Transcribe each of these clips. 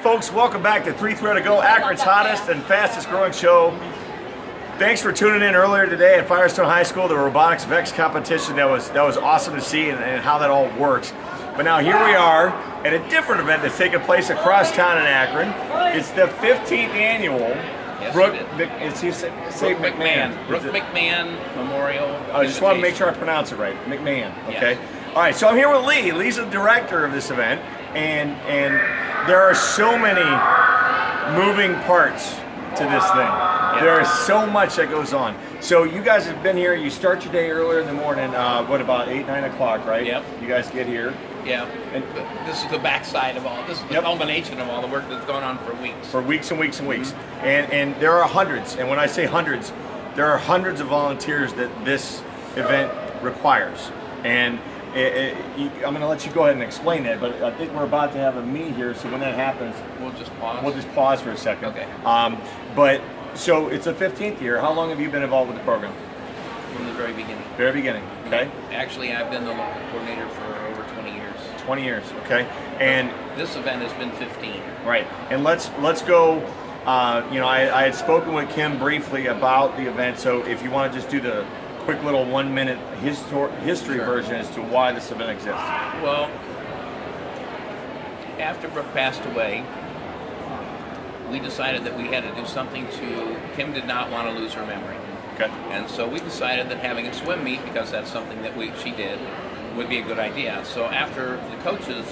Folks, welcome back to 3 Thread to Go, Akron's hottest and fastest growing show. Thanks for tuning in earlier today at Firestone High School, the Robotics VEX competition. That was awesome to see and how that all works. But now here we are at a different event that's taking place across town in Akron. It's the 15th annual Brooke McMahan. Brooke McMahan Memorial. I just want to make sure I pronounce it right. McMahan. Okay. Yes. All right. So I'm here with Lee. Lee's the director of this event, and there are so many moving parts to this thing. Yep. There is so much that goes on. So you guys have been here. You start your day earlier in the morning. What about 8, 9 o'clock, right? Yep. You guys get here. Yeah. And this is the backside of all. This is the culmination of all the work that's gone on for weeks. For weeks and weeks and weeks. And there are hundreds. And when I say hundreds, there are hundreds of volunteers that this event requires. And I'm going to let you go ahead and explain that, but I think we're about to have a meet here, so when that happens, we'll just pause. We'll just pause for a second. Okay. But so it's the 15th year. How long have you been involved with the program? From the very beginning. Very beginning. Okay. Actually, I've been the local coordinator for over 20 years. 20 years. Okay. And this event has been 15. Right. And let's go. I had spoken with Kim briefly about the event, so if you want to just do the quick little 1 minute history version as to why this event exists. Well, after Brooke passed away, we decided that we had to do something Kim did not want to lose her memory. Okay. And so we decided that having a swim meet, because that's something that she did, would be a good idea. So after the coaches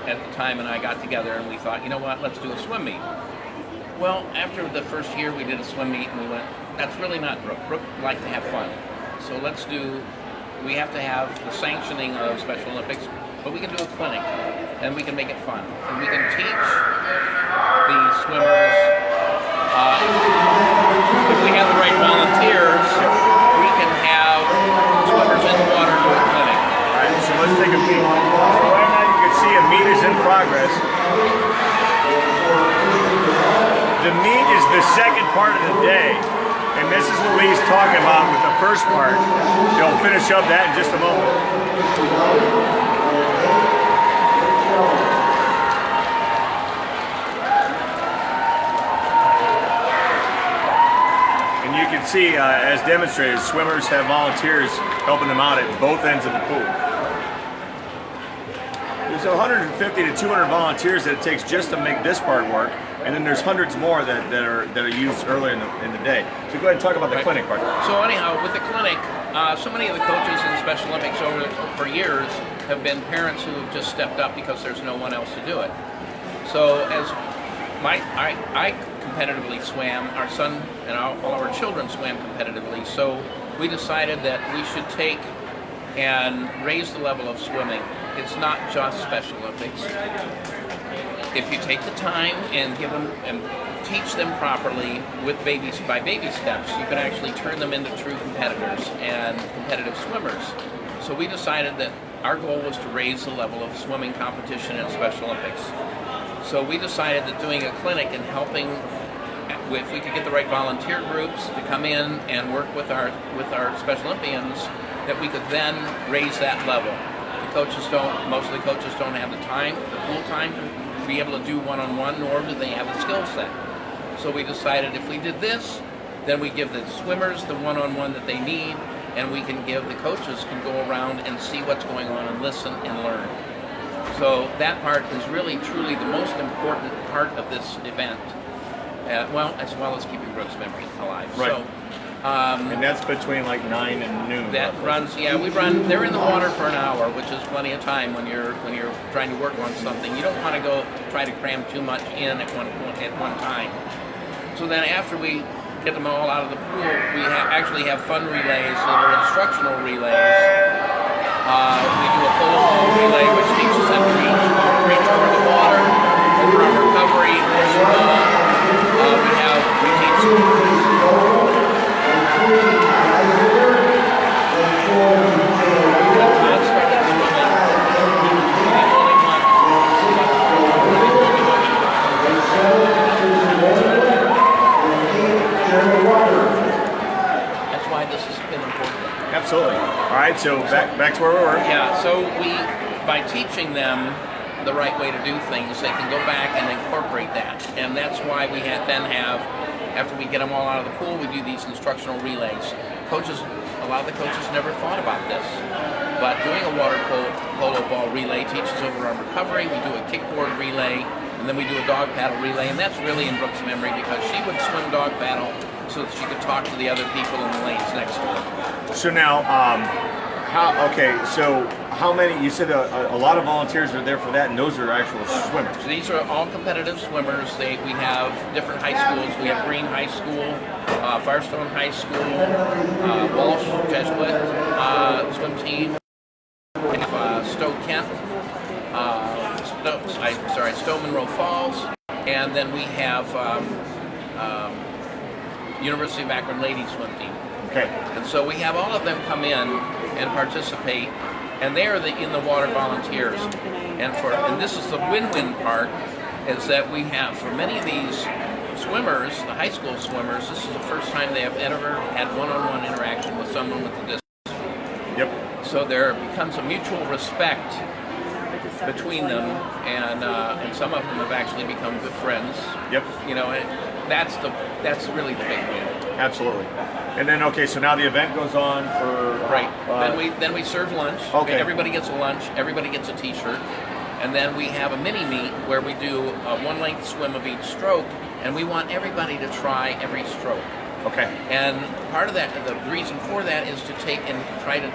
at the time and I got together and we thought, you know what, let's do a swim meet. Well, after the first year we did a swim meet and we went, that's really not Brooke. Brooke liked to have fun. So we have to have the sanctioning of Special Olympics, but we can do a clinic and we can make it fun. And we can teach the swimmers, if we have the right volunteers, we can have swimmers in the water do a clinic. All right, so let's take a peek. So right now you can see a meet is in progress. The meet is the second part of the day. And this is what Lee's talking about with the first part. They'll finish up that in just a moment. And you can see, as demonstrated, swimmers have volunteers helping them out at both ends of the pool. There's 150 to 200 volunteers that it takes just to make this part work. And then there's hundreds more that are used earlier in the day. So go ahead and talk about the clinic part. So anyhow, with the clinic, so many of the coaches in the Special Olympics for years have been parents who have just stepped up because there's no one else to do it. So as I competitively swam, our son and all of our children swam competitively, so we decided that we should take and raise the level of swimming. It's not just Special Olympics. If you take the time and give them and teach them properly by baby steps, you can actually turn them into true competitors and competitive swimmers. So we decided that our goal was to raise the level of swimming competition in Special Olympics. So we decided that doing a clinic and helping, if we could get the right volunteer groups to come in and work with our Special Olympians, that we could then raise that level. Most of the coaches don't have the full time to be able to do one-on-one, nor do they have the skill set. So we decided if we did this, then we give the swimmers the one-on-one that they need, and the coaches can go around and see what's going on and listen and learn. So that part is really, truly the most important part of this event, as well as keeping Brooke's memory alive. Right. So, and that's between like 9 and noon. That runs, they're in the water for an hour, which is plenty of time when you're trying to work on something. You don't want to go try to cram too much in at one time. So then after we get them all out of the pool, we actually have fun relays that are instructional relays. We do a polo ball relay, which teaches them to reach for the water, for recovery, we teach That's why this has been important. Absolutely. All right, so back to where we were. Yeah, so by teaching them the right way to do things, they can go back and incorporate that. And that's why we then have, after we get them all out of the pool, we do these instructional relays. A lot of the coaches never thought about this, but doing a water polo ball relay teaches overarm recovery. We do a kickboard relay, and then we do a dog paddle relay, and that's really in Brooke's memory because she would swim dog paddle so that she could talk to the other people in the lanes next to her. So now, how many, you said a lot of volunteers are there for that, and those are actual swimmers. So these are all competitive swimmers. We have different high schools. We have Green High School, Firestone High School, Walsh Jesuit swim team, Stowe Kent, Stowe Monroe Falls, and then we have University of Akron Ladies swim team. Okay. And so we have all of them come in and participate, and they are in the water volunteers. And this is the win-win part, is that we have, for many of these swimmers, the high school swimmers, this is the first time they have ever had one-on-one interaction with someone with a disability. Yep. So there becomes a mutual respect between them, and some of them have actually become good friends. Yep. You know, and that's really the big win. Absolutely. And then, okay, so now the event goes on for... Right. Then we serve lunch. Okay. Everybody gets a lunch. Everybody gets a T-shirt. And then we have a mini-meet where we do a one-length swim of each stroke, and we want everybody to try every stroke. Okay. And part of that, the reason for that is to take and try to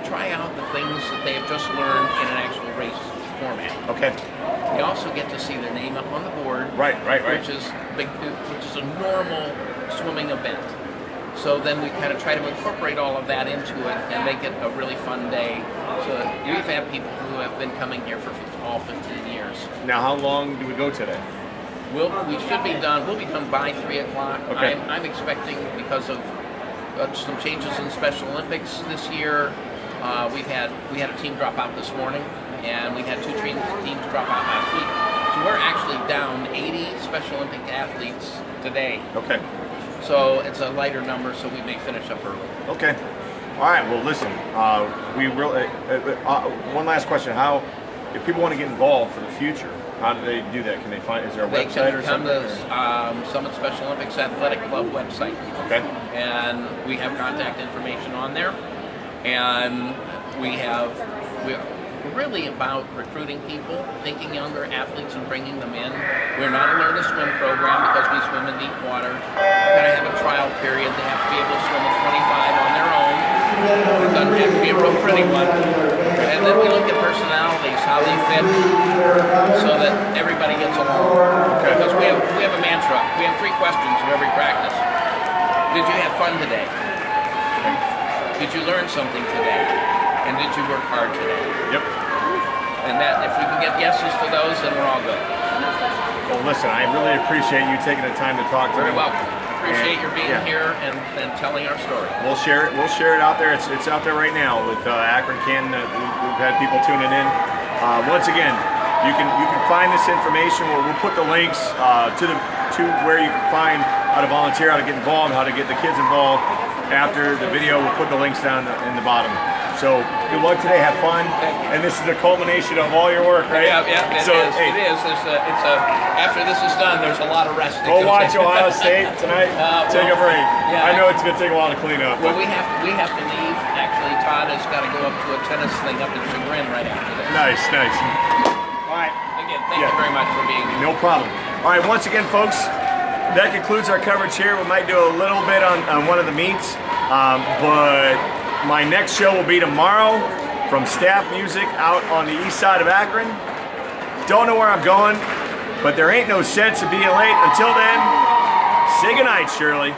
try out the things that they have just learned in an actual race format. Okay. You also get to see their name up on the board. Right. Which is a normal swimming event. So then we kind of try to incorporate all of that into it and make it a really fun day. So we've had people who have been coming here for all 15 years. Now, how long do we go today? We'll be done by 3 o'clock. Okay. I'm expecting, because of some changes in Special Olympics this year, we had a team drop out this morning, and we had 2 teams drop out last week. So we're actually down 80 Special Olympic athletes today. Okay. So it's a lighter number, so we may finish up early. Okay. All right. Well, listen. We really. One last question: if people want to get involved for the future, how do they do that? Can they find? Is there a website or something? They can come to Summit Special Olympics Athletic Club website. Okay. And we have contact information on there, and we're really about recruiting people, taking younger athletes and bringing them in. We're not a learn to swim program because we swim in deep water. We're going to have a trial period. They have to be able to swim at 25 on their own. It doesn't have to be a real pretty one. And then we look at personalities, how they fit, so that everybody gets along. Okay. Because we have a mantra. We have 3 questions of every practice. Did you have fun today? Did you learn something today? And did you work hard today? Yep. And that, if we can get yeses to those, then we're all good. Well, listen, I really appreciate you taking the time to talk to me. Very welcome. Appreciate your being here and telling our story. We'll share it. We'll share it out there. It's out there right now with Akron Canton. We've had people tuning in. Once again, you can find this information. We'll put the links to where you can find how to volunteer, how to get involved, how to get the kids involved. After the video, we'll put the links down in the bottom. So good luck today. Have fun. And this is the culmination of all your work, right? Yeah, it is. Hey, it is. After this is done, there's a lot of rest. Go watch Ohio State tonight. Take a break. Yeah, I know it's going to take a while to clean up. Well, we have to leave. Actually, Todd has got to go up to a tennis thing up in Chagrin right after this. Nice. All right. Again, thank you very much for being here. No problem. All right, once again, folks, that concludes our coverage here. We might do a little bit on one of the meets, but my next show will be tomorrow from Staff Music out on the east side of Akron. Don't know where I'm going, but there ain't no sense of being late. Until then, say goodnight, Shirley.